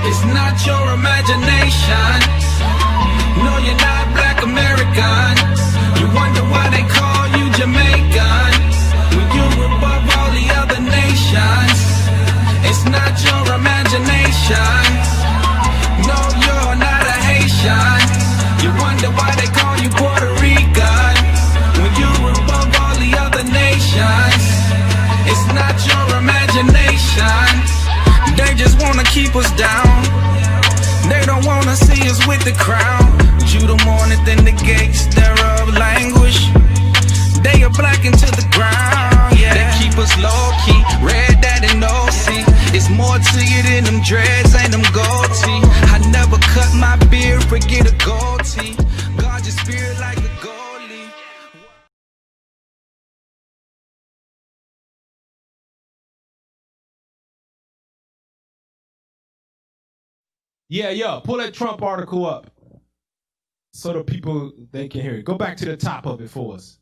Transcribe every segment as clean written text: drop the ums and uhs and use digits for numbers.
It's not your imagination. No, you're not black American. You wonder why they call you Jamaican when you're above all the other nations. It's not your imagination. No, you're not a Haitian. You wonder why they call you Puerto Rican when you're above all the other nations. It's not your imagination. They just wanna keep us down. They don't wanna see us with the crown. You don't want it, then the gates thereof languish. They are blackened to the ground, yeah. They keep us low-key, red that and no see. It's more to you than them dreads and them gold teeth. I never cut my beard, forget a gold teeth. Guard your spirit like a goalie. Yeah, pull that Trump article up so the people, they can hear it. Go back to the top of it for us.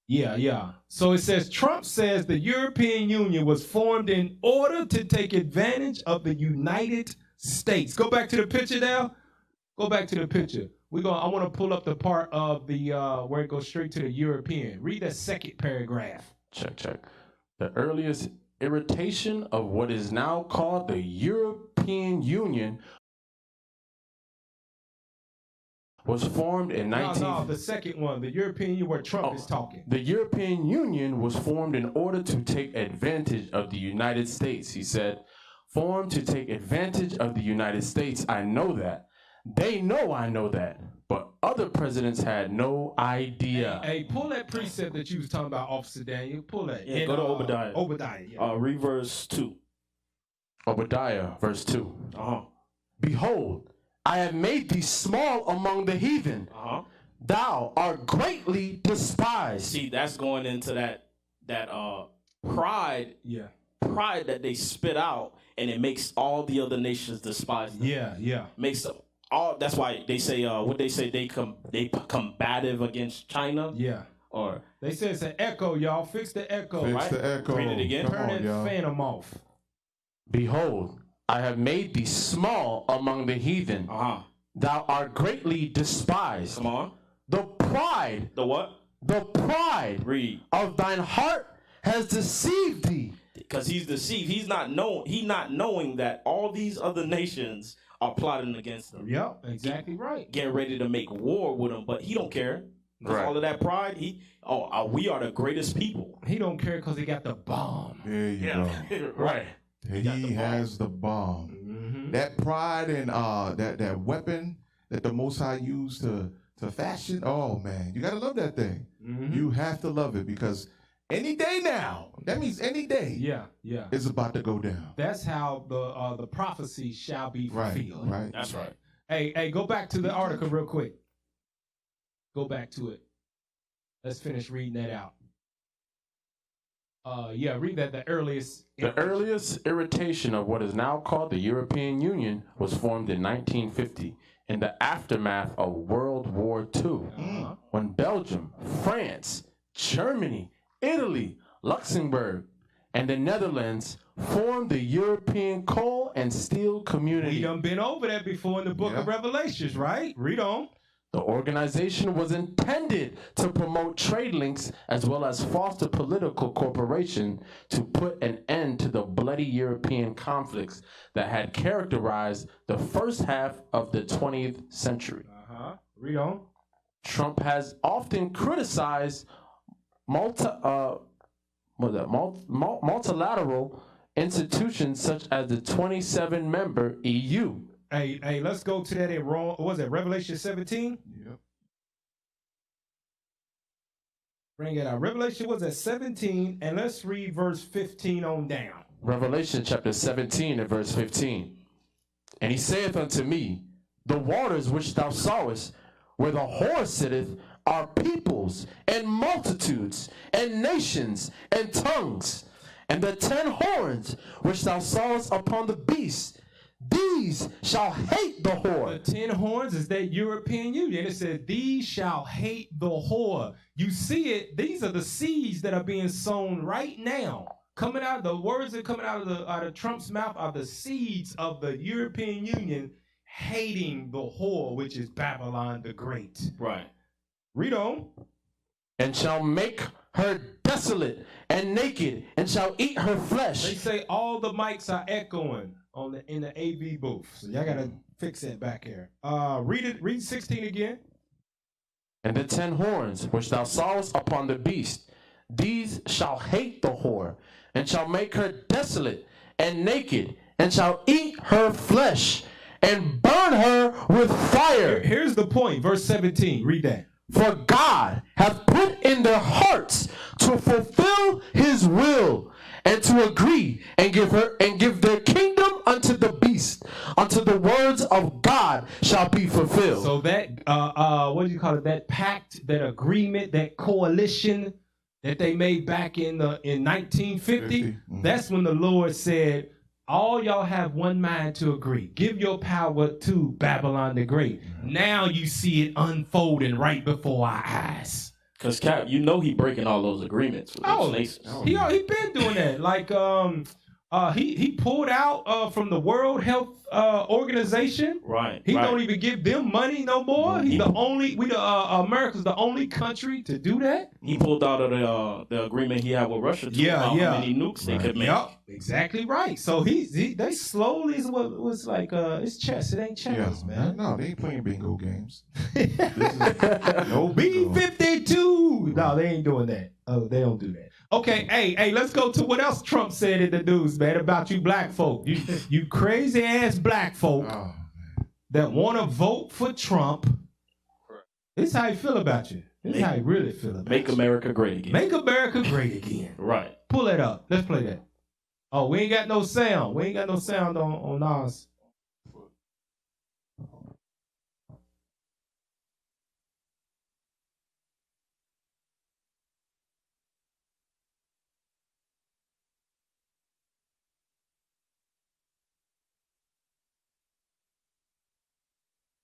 Yeah. So it says, Trump says the European Union was formed in order to take advantage of the United States. Go back to the picture now. Go back to the picture. I want to pull up the part of the where it goes straight to the European. Read that second paragraph. Check. The earliest iteration of what is now called the European Union was formed in the second one, the European Union where Trump is talking. The European Union was formed in order to take advantage of the United States. He said, formed to take advantage of the United States. I know that. They know I know that. But other presidents had no idea. Hey, pull that precept that you was talking about, Officer Daniel. Pull that. Yeah, go to Obadiah. Obadiah, yeah. Read verse 2. Obadiah, verse 2. Uh-huh. Behold, I have made thee small among the heathen. Uh-huh. Thou art greatly despised. See, that's going into that pride. Yeah. Pride that they spit out, and it makes all the other nations despise them. Yeah. Makes them all. That's why they say they combative against China. Yeah. Or they say it's an echo, y'all. Fix the echo. Fix the echo. Read it again. Turn that phantom off. Behold, I have made thee small among the heathen. Uh-huh. Thou art greatly despised. Come on. The pride. The what? The pride. Read. Of thine heart has deceived thee. Because he's deceived. He's not knowing that all these other nations are plotting against him. Yep, exactly right. Getting ready to make war with him, but he don't care. Right. All of that pride, we are the greatest people. He don't care because he got the bomb. There you go. Right. He has the bomb. Mm-hmm. That pride and that weapon that the Most High used to fashion. Oh man, you gotta love that thing. Mm-hmm. You have to love it because any day now, that means any day. Yeah. It's about to go down. That's how the prophecy shall be fulfilled. Right. That's right. Hey, go back to the article real quick. Go back to it. Let's finish reading that out. Read that. The earliest iteration of what is now called the European Union was formed in 1950 in the aftermath of World War II, when Belgium, France, Germany, Italy, Luxembourg, and the Netherlands formed the European Coal and Steel Community. We done been over that before in the book of Revelations, right? Read on. The organization was intended to promote trade links as well as foster political cooperation to put an end to the bloody European conflicts that had characterized the first half of the 20th century. Read on. Trump has often criticized multilateral institutions such as the 27-member EU. Hey, let's go to that in Revelation 17? Yep. Bring it out. Revelation was at 17, and let's read verse 15 on down. Revelation chapter 17 and verse 15. And he saith unto me, the waters which thou sawest, where the whore sitteth, are peoples, and multitudes, and nations, and tongues. And the 10 horns which thou sawest upon the beast, these shall hate the whore. The 10 horns is that European Union. It says, these shall hate the whore. You see it, these are the seeds that are being sown right now coming out, the words that coming out of Trump's mouth are the seeds of the European Union hating the whore, which is Babylon the Great. Right. Read on. And shall make her desolate and naked, and shall eat her flesh. They say all the mics are echoing in the AV booth, so y'all gotta fix that back here. Read 16 again. And the 10 horns which thou sawest upon the beast, these shall hate the whore, and shall make her desolate and naked, and shall eat her flesh, and burn her with fire. Here's the point, verse 17. Read that. For God hath put in their hearts to fulfill his will, and to agree and give their kingdom unto the beast, until the words of God shall be fulfilled. So that what do you call it? That pact, that agreement, that coalition that they made back in 1950. That's when the Lord said, all y'all have one mind to agree. Give your power to Babylon the Great. Now you see it unfolding right before our eyes. Because Cap, you know he breaking all those agreements with those nations. He been doing that. Like he pulled out from the World Health Organization. Right. He don't even give them money no more. He's America's the only country to do that. He pulled out of the agreement he had with Russia too about how many nukes they could make. Yep, exactly right. So they slowly is what was like it's chess. It ain't chess, man. No, they ain't playing bingo games. No B-52. No, they ain't doing that. Oh, they don't do that. Okay, hey, let's go to what else Trump said in the news, man, about you black folk. You crazy ass black folk that want to vote for Trump. This is how he feel about you. This is how he really feel about you. Make America great again. Make America great again. Right. Pull it up. Let's play that. Oh, we ain't got no sound. We ain't got no sound on ours.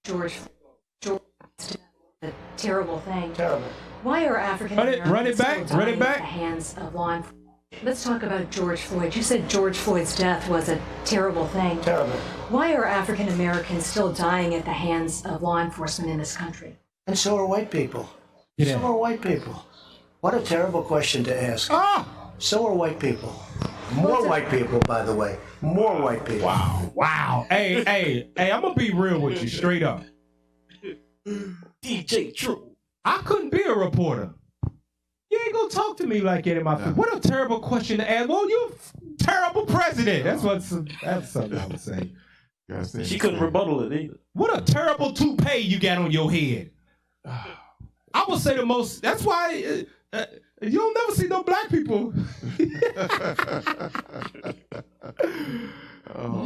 George, a terrible thing. Terrible. Why are African Americans Run it back. still dying at the hands of law enforcement? Let's talk about George Floyd. You said George Floyd's death was a terrible thing. Terrible. Why are African Americans still dying at the hands of law enforcement in this country? And so are white people. Yeah. So are white people. What a terrible question to ask. So are white people. More white people, by the way. More white people. Wow. Hey, I'm gonna be real with you, straight up. DJ True. I couldn't be a reporter. You ain't gonna talk to me like that in my face. What a terrible question to ask. Well, you're a terrible president. That's something I would say. She couldn't rebuttal it either. What a terrible toupee you got on your head. I would say the most. That's why you don't never see no black people.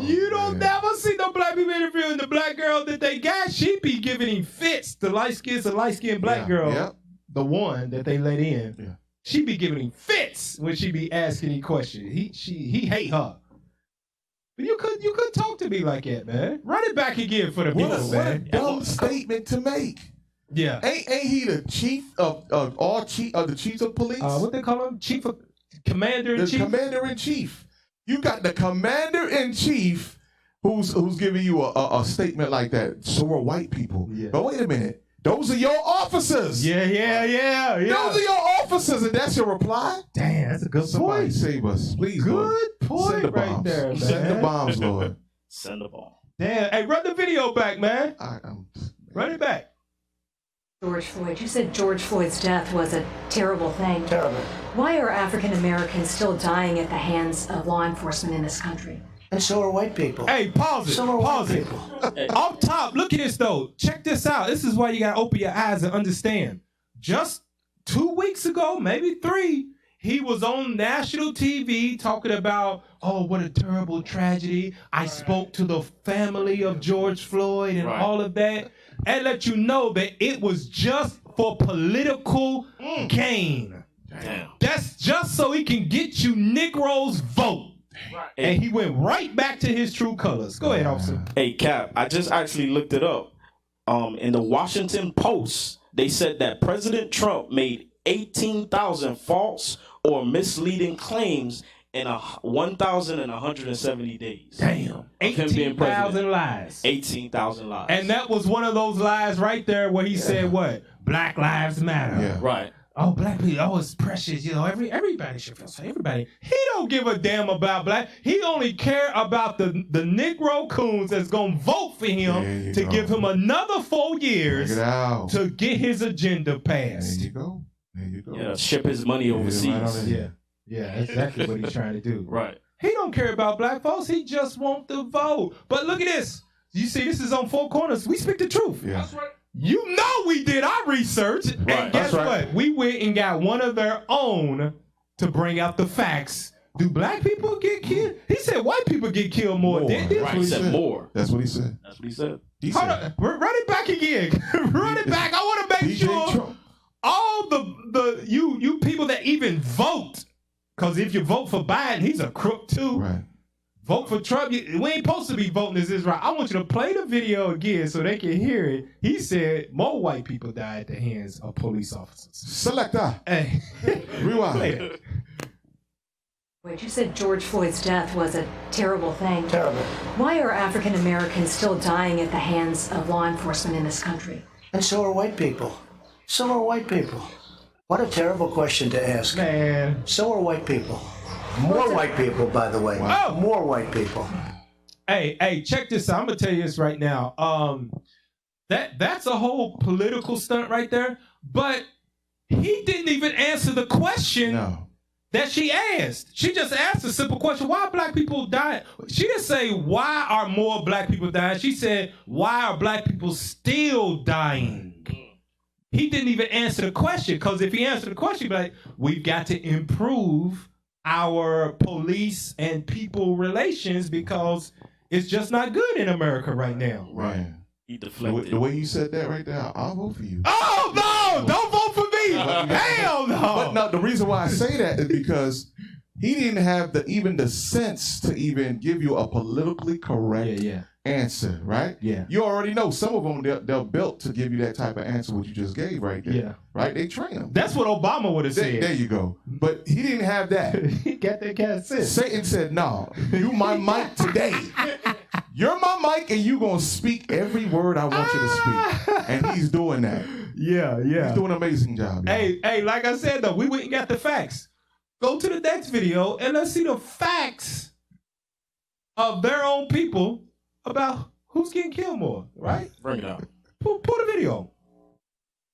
You don't never see no black people interviewing the black girl that they got. She be giving him fits. The light-skinned black girl, the one that they let in. She be giving him fits when she be asking him questions. He hate her. But you could talk to me like that, man. Run it back again for the people, man. What a dumb statement to make. Yeah. Ain't he the chief of the chiefs of police? What they call him? Commander-in-Chief? The commander-in-chief. You got the commander-in-chief who's giving you a statement like that. So are white people. Yeah. But wait a minute. Those are your officers. Yeah. Those are your officers, and that's your reply? Damn, that's a good Somebody point. save us, please. Good Lord. point Send the right bombs. there, man. Send the bombs, Lord. Send the bomb. Damn, hey, run the video back, man. Run it back. George Floyd. You said George Floyd's death was a terrible thing. Terrible. Why are African Americans still dying at the hands of law enforcement in this country? And so are white people. Hey, pause it. So are Pause white it. people. Off top, look at this, though. Check this out. This is why you got to open your eyes and understand. Just 2 weeks ago, maybe 3, he was on national TV talking about, oh, what a terrible tragedy. I spoke to the family of George Floyd and all of that. And let you know that it was just for political gain. Damn. That's just so he can get you Negroes vote. Right. And he went right back to his true colors. Go ahead, officer. Hey, Cap, I just actually looked it up. In the Washington Post, they said that President Trump made 18,000 false or misleading claims in 1,170 days. Damn. Of him being 18,000 lies. 18,000 lies. And that was one of those lies right there where he said what? Black lives matter. Yeah. right. Oh, black people, oh, it's precious. You know, everybody should feel so. Everybody. He don't give a damn about black. He only care about the Negro coons that's going to vote for him to give him another 4 years to get his agenda passed. There you go. There you go. Yeah, ship his money overseas. Yeah, that's exactly what he's trying to do. Right. He don't care about black folks. He just want the vote. But look at this. You see, this is on Four Corners. We speak the truth. Yeah. That's right. You know we did our research. Right. And guess what? We went and got one of their own to bring out the facts. Do black people get killed? He said white people get killed more. More. That's Right. He said more. That's what he said. That's what he said. Hold on. Run it back again. Run it back. I want to make sure Trump. all you people that even vote, because if you vote for Biden, he's a crook too. Right. Vote for Trump. We ain't supposed to be voting this is right. I want you to play the video again so they can hear it. He said more white people died at the hands of police officers. Selector. Hey, Rewind. play it. Wait, you said George Floyd's death was a terrible thing. Terrible. Why are African Americans still dying at the hands of law enforcement in this country? And so are white people. So are white people. What a terrible question to ask. Man. So are white people. More white people, by the way. Wow. More white people. Hey, check this out. I'm gonna tell you this right now. That's a whole political stunt right there. But he didn't even answer the question that she asked. She just asked a simple question: why are black people dying? She didn't say why are more black people dying. She said why are black people still dying? He didn't even answer the question, because if he answered the question, he'd be like, we've got to improve our police and people relations because it's just not good in America right now. Right. He deflected. The way you said that right there, I'll vote for you. Oh, no! Don't vote for me! Hell no! But no, the reason why I say that is because he didn't have even the sense to even give you a politically correct answer, right? Yeah. You already know some of them, they're built to give you that type of answer what you just gave right there. Yeah. Right? They train them. That's what Obama would have said. There you go. But he didn't have that. He got that kind of sense. Satan said, no, you my mic today. You're my mic and you going to speak every word I want you to speak. And he's doing that. Yeah. He's doing an amazing job. Hey, like I said, though, we went and got the facts. Go to the next video and let's see the facts of their own people about who's getting killed more, right? Bring it out. Pull the video.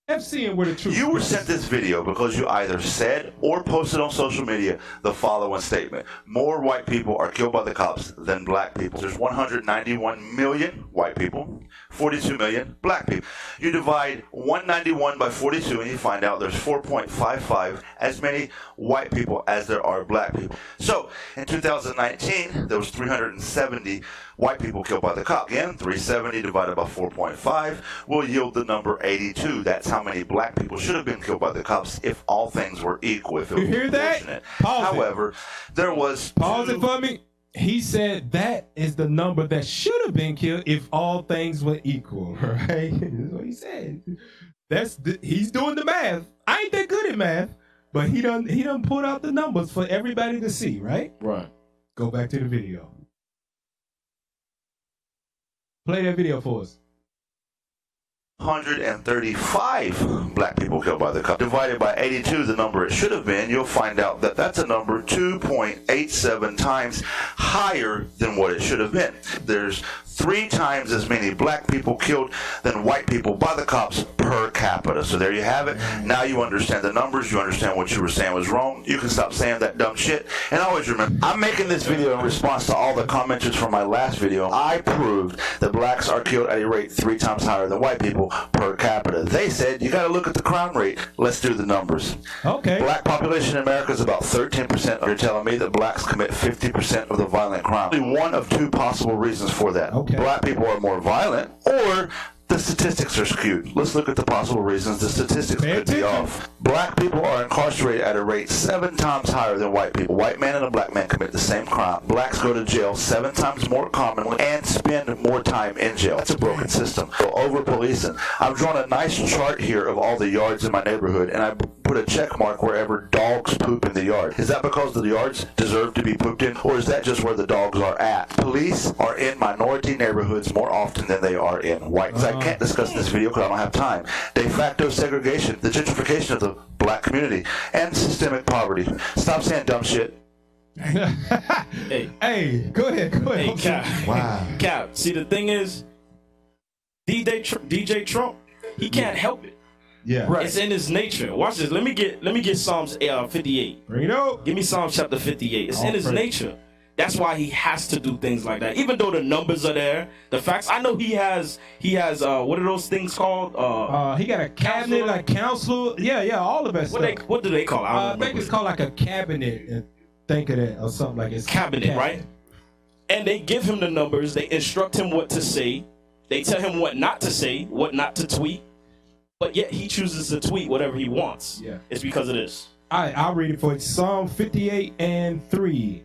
FCN where the truth You were is. sent this video because you either said or posted on social media the following statement: more white people are killed by the cops than black people. There's 191 million white people, 42 million black people. You divide 191 by 42 and you find out there's 4.55 as many white people as there are black people. So in 2019, there was 370 white people killed by the cops. Again, 370 divided by 4.5 will yield the number 82. That's how many black people should have been killed by the cops if all things were equal, if it was You hear that? proportionate. Pause it. However, there was Pause it for me. He said that is the number that should have been killed if all things were equal, right? That's what he said. He's doing the math. I ain't that good at math, but he done put out the numbers for everybody to see, right? Right. Go back to the video. Play that video for us. 135 black people killed by the cops. Divided by 82, the number it should have been, you'll find out that that's a number 2.87 times higher than what it should have been. There's 3 times as many black people killed than white people by the cops per capita. So there you have it. Now you understand the numbers. You understand what you were saying was wrong. You can stop saying that dumb shit. And always remember, I'm making this video in response to all the commenters from my last video. I proved that blacks are killed at a rate 3 times higher than white people per capita. They said, you got to look at the crime rate. Let's do the numbers. Okay. Black population in America is about 13%. You're telling me that blacks commit 50% of the violent crime. Only one of 2 possible reasons for that. Okay. Black people are more violent, or the statistics are skewed. Let's look at the possible reasons the statistics could be off. Black people are incarcerated at a rate 7 times higher than white people. White man and a black man commit the same crime. Blacks go to jail 7 times more commonly and spend more time in jail. That's a broken system. So over policing. I've drawn a nice chart here of all the yards in my neighborhood, and I put a check mark wherever dogs poop in the yard. Is that because the yards deserve to be pooped in, or is that just where the dogs are at? Police are in minority neighborhoods more often than they are in whites. I can't discuss this video because I don't have time. De facto segregation, the gentrification of the black community, and systemic poverty. Stop saying dumb shit. Hey, go ahead. Hey, Cap. Wow. Cap. See, the thing is, DJ Trump, he can't help it. Yeah. Right. It's in his nature. Watch this. Let me get Psalms 58. Bring it up. Give me Psalms chapter 58. It's in his nature. That's why he has to do things like that. Even though the numbers are there, the facts. I know he has what are those things called? He got a cabinet, like council. Yeah, all of that stuff. What do they call it? I think it's called like a cabinet. Think of that or something like it's cabinet, right? And they give him the numbers. They instruct him what to say. They tell him what not to say, what not to tweet. But yet he chooses to tweet whatever he wants. Yeah. It's because of this. I'll read it for you. Psalm 58 and 3.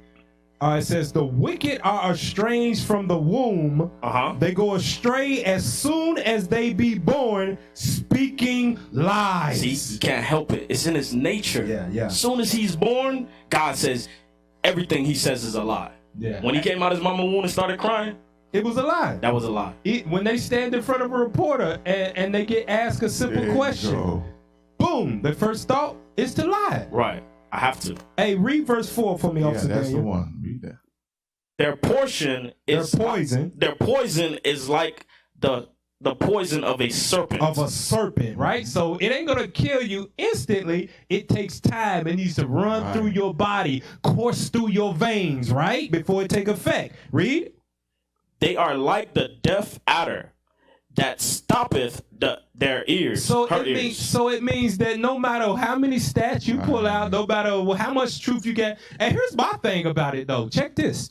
It says, the wicked are estranged from the womb. They go astray as soon as they be born, speaking lies. See, he can't help it. It's in his nature. Yeah. As soon as he's born, God says everything he says is a lie. Yeah. When he came out of his mama's womb and started crying, it was a lie. that was a lie. When they stand in front of a reporter and they get asked a simple question, boom, the first thought is to lie. Right. I have to. Hey, read verse 4 for me, Officer that's Daniel. the one. Read that. Their portion is Their poison. Their poison is like the poison of a serpent. Right? So it ain't gonna kill you instantly. It takes time. It needs to run through your body, course through your veins, right? Before it take effect. Read. They are like the deaf adder that stoppeth their ears. So it means that no matter how many stats you pull out, no matter how much truth you get. And here's my thing about it though. Check this.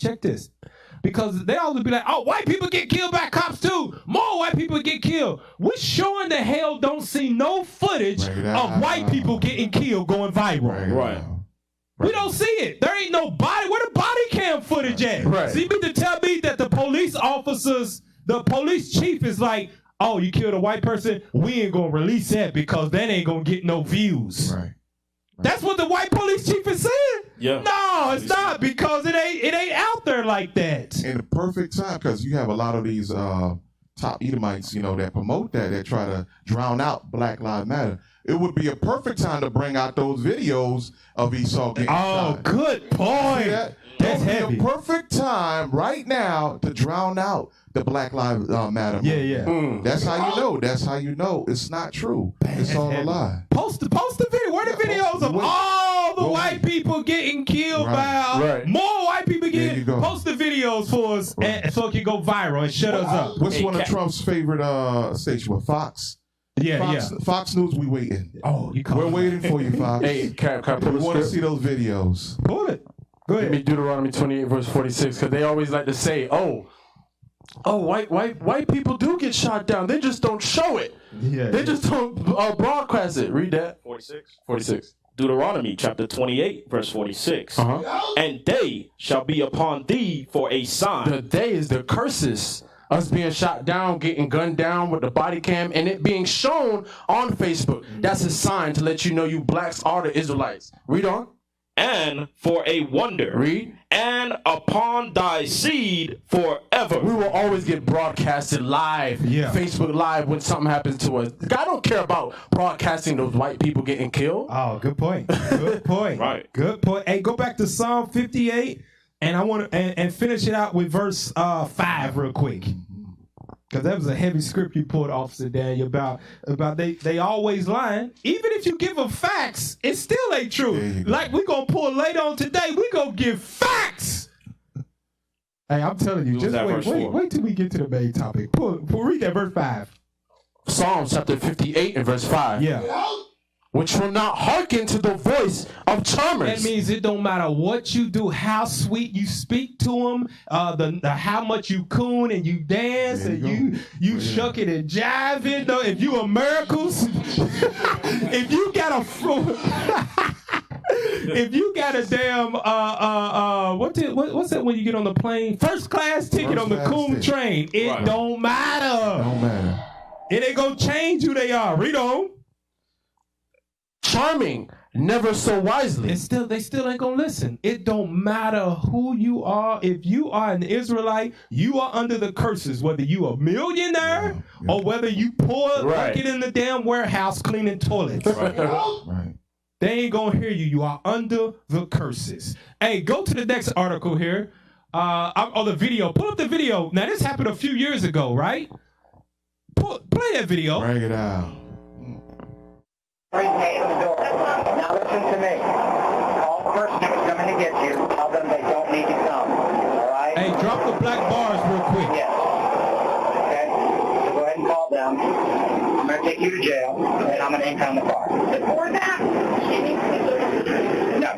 Because they always be like, oh, white people get killed by cops too. More white people get killed. We sure in the hell don't see no footage of white people getting killed going viral. Right. We don't see it. There ain't no body. Where the body cam footage at? Right. So you mean to tell me that the police officers, the police chief is like, oh, you killed a white person? We ain't gonna release that because that ain't gonna get no views. Right. That's what the white police chief is saying? Yeah. No, it's not, because it ain't out there like that. In the perfect time, because you have a lot of these top Edomites, that promote that try to drown out Black Lives Matter. It would be a perfect time to bring out those videos of Esau getting shot. Good point. That's heavy. A perfect time right now to drown out the Black Lives Matter. Yeah. That's how you know. That's how you know it's not true. It's all a lie. Post the video. Where the videos of all the white people getting killed by more white people getting? Post the videos for us, and so it can go viral and shut us up. What's one of Trump's favorite stations? Fox. Fox News, we waiting. Oh, we're waiting for you, Fox. Hey, can I pull we the want to script? see those videos. Pull it. Go ahead. Give me Deuteronomy 28 verse 46, because they always like to say, oh, white people do get shot down. They just don't show it. They just don't broadcast it. Read that. 46. Deuteronomy chapter 28 verse 46. And they shall be upon thee for a sign. The day is the curses. Us being shot down, getting gunned down with the body cam, and it being shown on Facebook. That's a sign to let you know you blacks are the Israelites. Read on. And for a wonder. Read. And upon thy seed forever. We will always get broadcasted live, Facebook Live, when something happens to us. God don't care about broadcasting those white people getting killed. Oh, good point. Good point. Right. Good point. Hey, go back to Psalm 58, and I want to and finish it out with verse 5 real quick. Because that was a heavy script you pulled, Officer Daniel, about they always lying. Even if you give them facts, it still ain't true. Like we gonna pull later on today, we gonna give facts. Hey, I'm telling you, just wait till we get to the main topic. Read that verse 5. Psalms chapter 58 and verse 5. Yeah. Which will not hearken to the voice of charmers. That means it don't matter what you do, how sweet you speak to them, the how much you coon and you dance and you shucking and jiving. Though, if you are miracles, if you got if you got a damn what's that when you get on the plane? First class ticket on the coon train. It don't matter. Don't matter. It ain't gonna change who they are. Read on. charming, never so wisely. They still ain't gonna listen. It don't matter who you are. If you are an Israelite, you are under the curses, whether you a millionaire or whether you poor working in the damn warehouse cleaning toilets. Right. They ain't gonna hear you. You are under the curses. Hey, go to the next article here. The video. Pull up the video. Now this happened a few years ago, right? Play that video. Bring it out. Now listen to me. Call the person who's coming to get you. Tell them they don't need to come. All right? Hey, drop the black bars real quick. Yes. Okay? So go ahead and call them. I'm going to take you to jail, and I'm going to impound the car. Before that, No.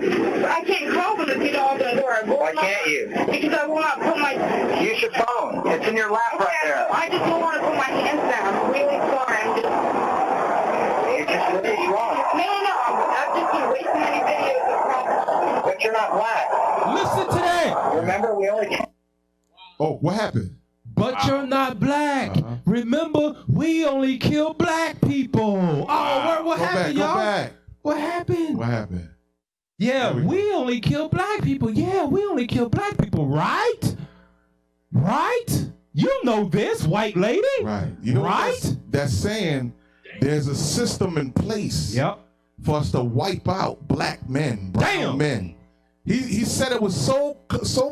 I can't call them if you don't open the door. Why can't you? Because I will not put my... Use your phone. It's in your lap right there. I just don't want to put my hands down. I'm really sorry. You're just really wrong. No. I've just been wasting any videos of problems. But you're not black. Listen to that. Remember, we only... Oh, what happened? But you're not black. Remember, we only kill black people. Oh, what happened, y'all? Go back. What happened? What happened? Yeah, we only kill black people. Yeah, we only kill black people, right? Right? You know this, white lady. Right. You know right? That's saying there's a system in place for us to wipe out black men, brown men. He said it with so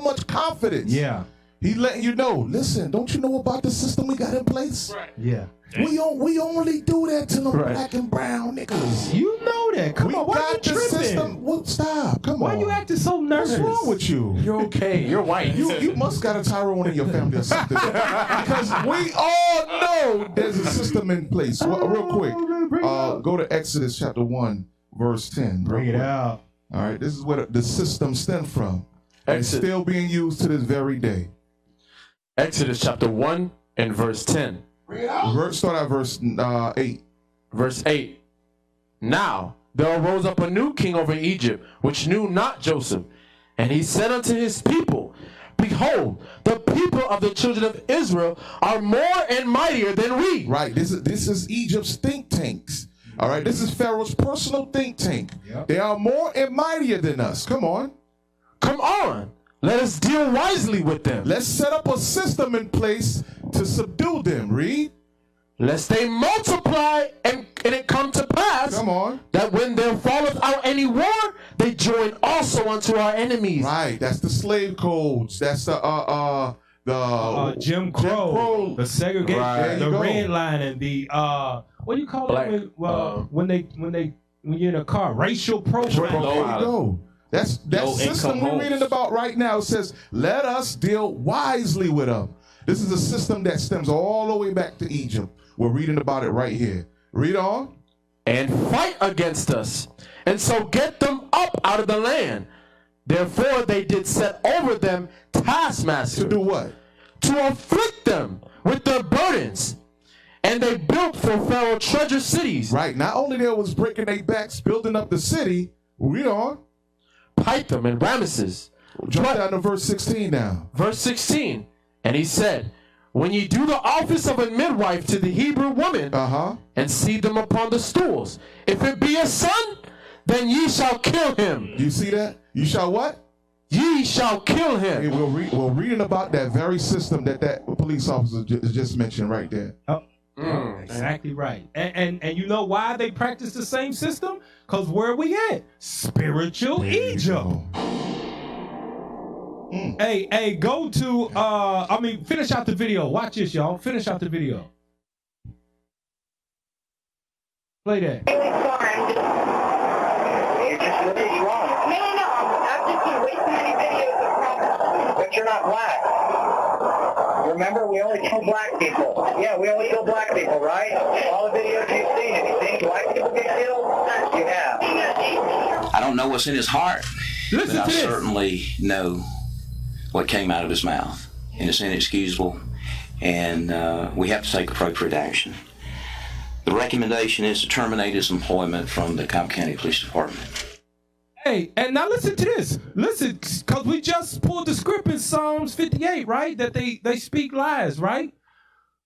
much confidence. Yeah. He letting you know, listen, don't you know about the system we got in place? Right. Yeah. We only do that to them black and brown niggas. You know that. Come on, why you tripping? Well, stop. Come on. Why you acting so nervous? What's wrong with you? You're okay. You're white. You must got a Tyrone in your family or something. Because we all know there's a system in place. Real quick, go to Exodus chapter 1, verse 10. Bring it out. All right, this is where the system stemmed from. And it's still being used to this very day. Exodus chapter 1 and verse 10. Start at verse 8. Verse 8. Now there arose up a new king over Egypt, which knew not Joseph. And he said unto his people, Behold, the people of the children of Israel are more and mightier than we. Right. This is Egypt's think tanks. All right. This is Pharaoh's personal think tank. Yep. They are more and mightier than us. Come on. Come on. Let us deal wisely with them. Let's set up a system in place to subdue them. Read. Lest they multiply and it come to pass that when there falleth out any war, they join also unto our enemies. Right. That's the slave codes. That's the Jim Crow, the segregation, the red line, and the what do you call it when you're in a car? Racial profiling. There you go. That's system we're reading about right now. It says, let us deal wisely with them. This is a system that stems all the way back to Egypt. We're reading about it right here. Read on. And fight against us, and so get them up out of the land. Therefore they did set over them taskmasters. To do what? To afflict them with their burdens. And they built for Pharaoh treasure cities. Right. Not only there was breaking their backs, building up the city. Read on. Pithom and Ramesses. Jump down to verse 16 now. Verse 16. And he said, when ye do the office of a midwife to the Hebrew woman, and see them upon the stools, if it be a son, then ye shall kill him. You see that? You shall what? Ye shall kill him. Hey, we're reading about that very system that police officer just mentioned right there. Exactly right. And you know why they practice the same system? Because where we at? Spiritual Egypt. Hey, go to, finish out the video. Watch this, y'all. Finish out the video. Play that. Really sorry. You're just really wrong. No. I've just been wasting any videos of problems. But you're not black. Remember, we only kill black people. Yeah, we only kill black people, right? All the videos you've seen, have you seen white people get killed? You have. I don't know what's in his heart, but I this. certainly know what came out of his mouth. And it's inexcusable, and we have to take appropriate action. The recommendation is to terminate his employment from the Cobb County Police Department. Hey, and now listen to this. Listen, because we just pulled the script in Psalms 58, right? That they speak lies, right?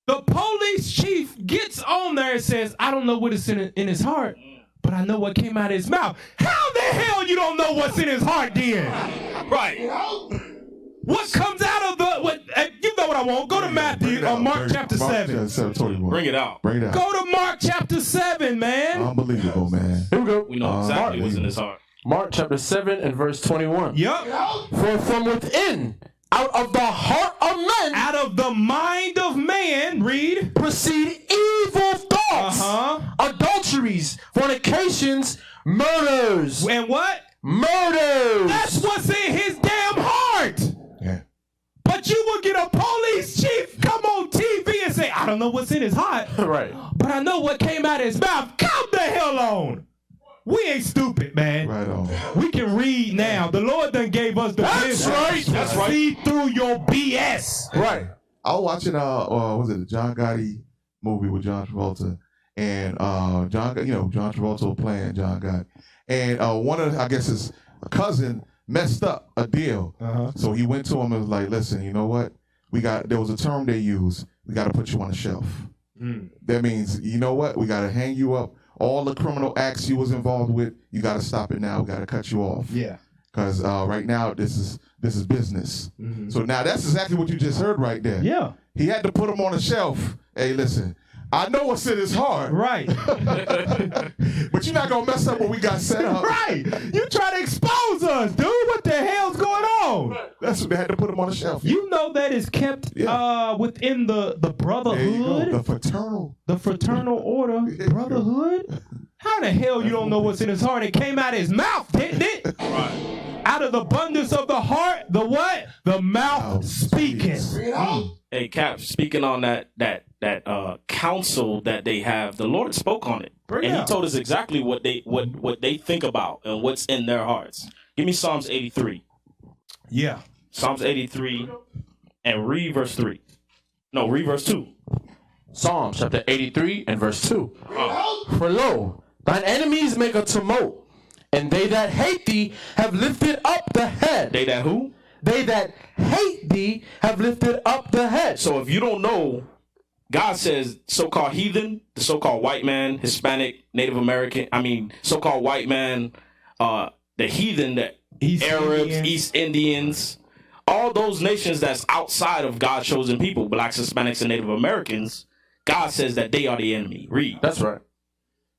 The police chief gets on there and says, I don't know what is in his heart, but I know what came out of his mouth. How the hell you don't know what's in his heart then? Right. What comes out of the, you know what I want. Go to Matthew, or Mark chapter 7. Bring it out. Bring it out. Go to Mark chapter 7, man. Unbelievable, man. Here we go. We know exactly what's in his heart. Mark chapter 7 and verse 21. Yup. For from within, out of the heart of men, Out of the mind of man, read, proceed evil thoughts, adulteries, fornications, murders. And what? Murders. That's what's in his damn heart. Yeah. But you will get a police chief come on TV and say, I don't know what's in his heart, Right. but I know what came out of his mouth. Come the hell on. We ain't stupid, man. Right on. We can read now. The Lord done gave us the wisdom. That's right. See through your BS. Right. I was watching was it the John Gotti movie with John Travolta, and John Travolta playing John Gotti, and one of I guess his cousin messed up a deal, so he went to him and was like, "Listen, you know what? There was a term they use. We got to put you on the shelf. That means, you know what? We got to hang you up. All the criminal acts you was involved with, you got to stop it now. We got to cut you off. Yeah. Because right now this is business. So now that's exactly what you just heard right there. Yeah. He had to put him on the shelf. Hey, listen, I know what's in his heart. Right. But you're not going to mess up what we got set up. Right. You try to expose us, dude. What the hell's going on? That's what they had to put him on the shelf. You know that is kept within the brotherhood. There you go. The fraternal order, brotherhood. How the hell you don't know what's in his heart? It came out of his mouth, didn't it? Right. Out of the abundance of the heart, the what? The mouth speaking. Hey, Cap, speaking on that counsel that they have, the Lord spoke on it. And he told us exactly what they think about and what's in their hearts. Give me Psalms 83. Yeah. Psalms 83 and read verse 3. No, read verse 2. Psalms chapter 83 and verse 2. For lo, thine enemies make a tumult, and they that hate thee have lifted up the head. They that who? They that hate thee have lifted up the head. So if you don't know, God says so-called heathen, the so-called white man, Hispanic, Native American, so-called white man, the heathen, the Arabs, East Indians, all those nations that's outside of God's chosen people, blacks, Hispanics, and Native Americans, God says that they are the enemy. Read. That's right.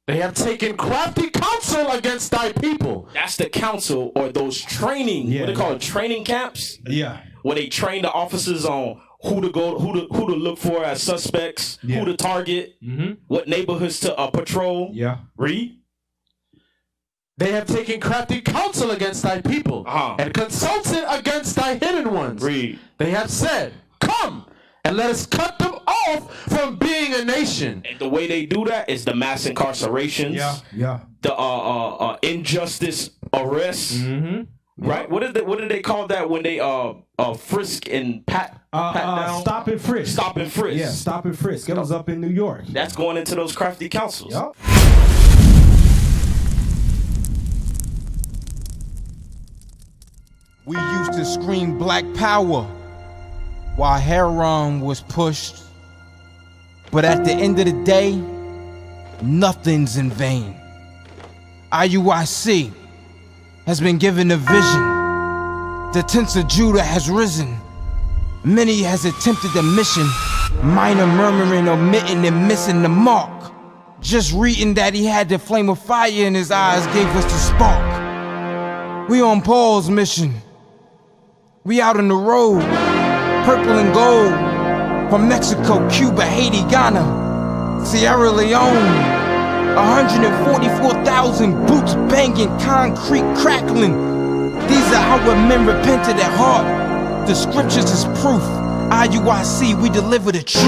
They have taken crafty counsel against thy people. That's the counsel, or those training, what they call it, training camps. Yeah. Where they train the officers on who to look for as suspects, who to target, what neighborhoods to patrol. Yeah. Read. They have taken crafty counsel against thy people, and consulted against thy hidden ones. Read. They have said, come, and let us cut them off from being a nation. And the way they do that is the mass incarcerations. The injustice arrests. Right? What did they call that when they frisk and pat down? Stop and frisk. Stop and frisk. Yeah, stop and frisk. It was up in New York. That's going into those crafty counsels. Yep. We used to scream black power while heroin was pushed. But at the end of the day, nothing's in vain. IUIC has been given a vision. The tents of Judah has risen. Many has attempted the mission. Minor murmuring, omitting, and missing the mark. Just reading that he had the flame of fire in his eyes gave us the spark. We on Paul's mission. We out on the road, purple and gold. From Mexico, Cuba, Haiti, Ghana, Sierra Leone. 144,000 boots banging, concrete crackling. These are our men repented at heart. The scriptures is proof. IUIC, we deliver the truth.